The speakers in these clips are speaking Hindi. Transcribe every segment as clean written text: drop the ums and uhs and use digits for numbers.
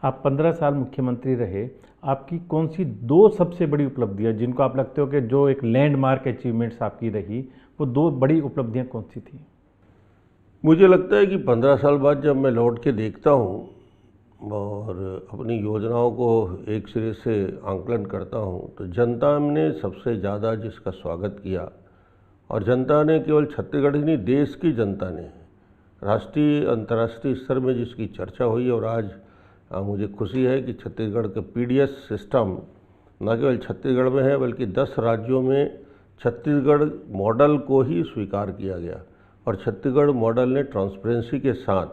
आप 15 साल मुख्यमंत्री रहे, आपकी कौन सी दो सबसे बड़ी उपलब्धियां जिनको आप लगते हो कि जो एक लैंडमार्क अचीवमेंट्स आपकी रही, वो दो बड़ी उपलब्धियां कौन सी थी? मुझे लगता है कि 15 साल बाद जब मैं लौट के देखता हूँ और अपनी योजनाओं को एक सिरे से आंकलन करता हूँ, तो जनता ने सबसे ज़्यादा जिसका स्वागत किया, और जनता ने केवल छत्तीसगढ़ ही नहीं, देश की जनता ने राष्ट्रीय अंतर्राष्ट्रीय स्तर में जिसकी चर्चा हुई। और आज मुझे खुशी है कि छत्तीसगढ़ का पीडीएस सिस्टम न केवल छत्तीसगढ़ में है, बल्कि 10 राज्यों में छत्तीसगढ़ मॉडल को ही स्वीकार किया गया। और छत्तीसगढ़ मॉडल ने ट्रांसपेरेंसी के साथ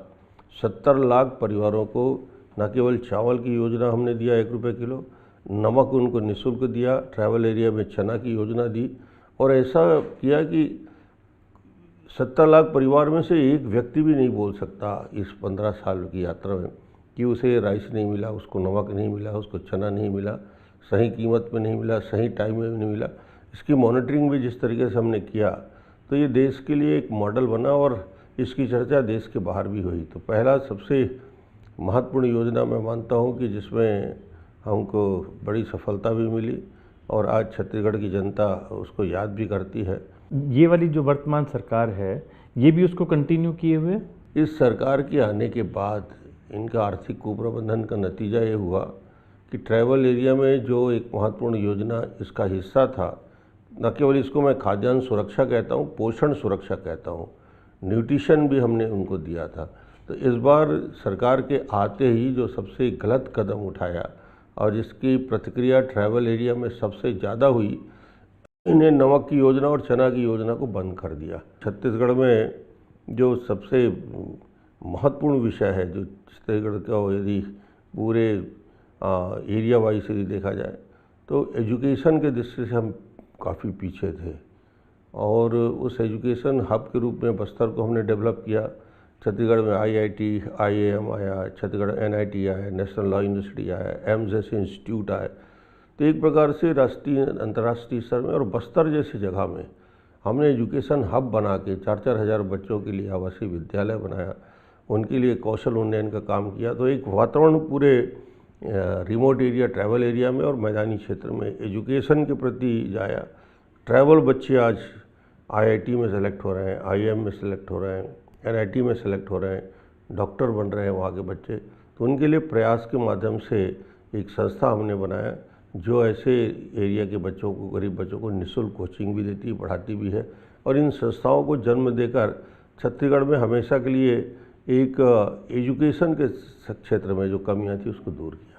70 लाख परिवारों को न केवल चावल की योजना हमने दिया 1 रुपये किलो, नमक उनको निःशुल्क दिया, ट्रैवल एरिया में चना की योजना दी, और ऐसा किया कि 70 लाख परिवार में से एक व्यक्ति भी नहीं बोल सकता इस 15 साल की यात्रा में कि उसे राइस नहीं मिला, उसको नमक नहीं मिला, उसको चना नहीं मिला, सही कीमत में नहीं मिला, सही टाइम में नहीं मिला। इसकी मॉनिटरिंग भी जिस तरीके से हमने किया, तो ये देश के लिए एक मॉडल बना और इसकी चर्चा देश के बाहर भी हुई। तो पहला सबसे महत्वपूर्ण योजना मैं मानता हूँ कि जिसमें हमको बड़ी सफलता भी मिली और आज छत्तीसगढ़ की जनता उसको याद भी करती है। ये वाली जो वर्तमान सरकार है, ये भी उसको कंटिन्यू किए हुए? इस सरकार के आने के बाद इनका आर्थिक कुप्रबंधन का नतीजा ये हुआ कि ट्रैवल एरिया में जो एक महत्वपूर्ण योजना इसका हिस्सा था, न केवल इसको मैं खाद्यान्न सुरक्षा कहता हूँ, पोषण सुरक्षा कहता हूँ, न्यूट्रिशन भी हमने उनको दिया था। तो इस बार सरकार के आते ही जो सबसे गलत कदम उठाया और जिसकी प्रतिक्रिया ट्रैवल एरिया में सबसे ज़्यादा हुई, इन्हें नमक की योजना और चना की योजना को बंद कर दिया। छत्तीसगढ़ में जो सबसे महत्वपूर्ण विषय है, जो छत्तीसगढ़ का यदि पूरे एरिया वाइज यदि देखा जाए, तो एजुकेशन के दृष्टि से हम काफ़ी पीछे थे। और उस एजुकेशन हब के रूप में बस्तर को हमने डेवलप किया। छत्तीसगढ़ में आईआईटी, आईएएम आया, छत्तीसगढ़ एनआईटी आया, नेशनल लॉ यूनिवर्सिटी आया, एम्स जैसे इंस्टीट्यूट आए। तो एक प्रकार से राष्ट्रीय अंतर्राष्ट्रीय स्तर में और बस्तर जैसी जगह में हमने एजुकेशन हब बना के 4-4 हज़ार बच्चों के लिए आवासीय विद्यालय बनाया, उनके लिए कौशल उन्नयन का काम किया। तो एक वातावरण पूरे रिमोट एरिया, ट्रैवल एरिया में और मैदानी क्षेत्र में एजुकेशन के प्रति जाया। ट्रैवल बच्चे आज आईआईटी में सेलेक्ट हो रहे हैं, आईएएम में सेलेक्ट हो रहे हैं, एनआईटी में सेलेक्ट हो रहे हैं, डॉक्टर बन रहे हैं वहाँ के बच्चे। तो उनके लिए प्रयास के माध्यम से एक संस्था हमने बनाया जो ऐसे एरिया के बच्चों को, गरीब बच्चों को निःशुल्क कोचिंग भी देती, पढ़ाती भी है। और इन संस्थाओं को जन्म देकर छत्तीसगढ़ में हमेशा के लिए एक एजुकेशन के क्षेत्र में जो कमियां थी उसको दूर किया।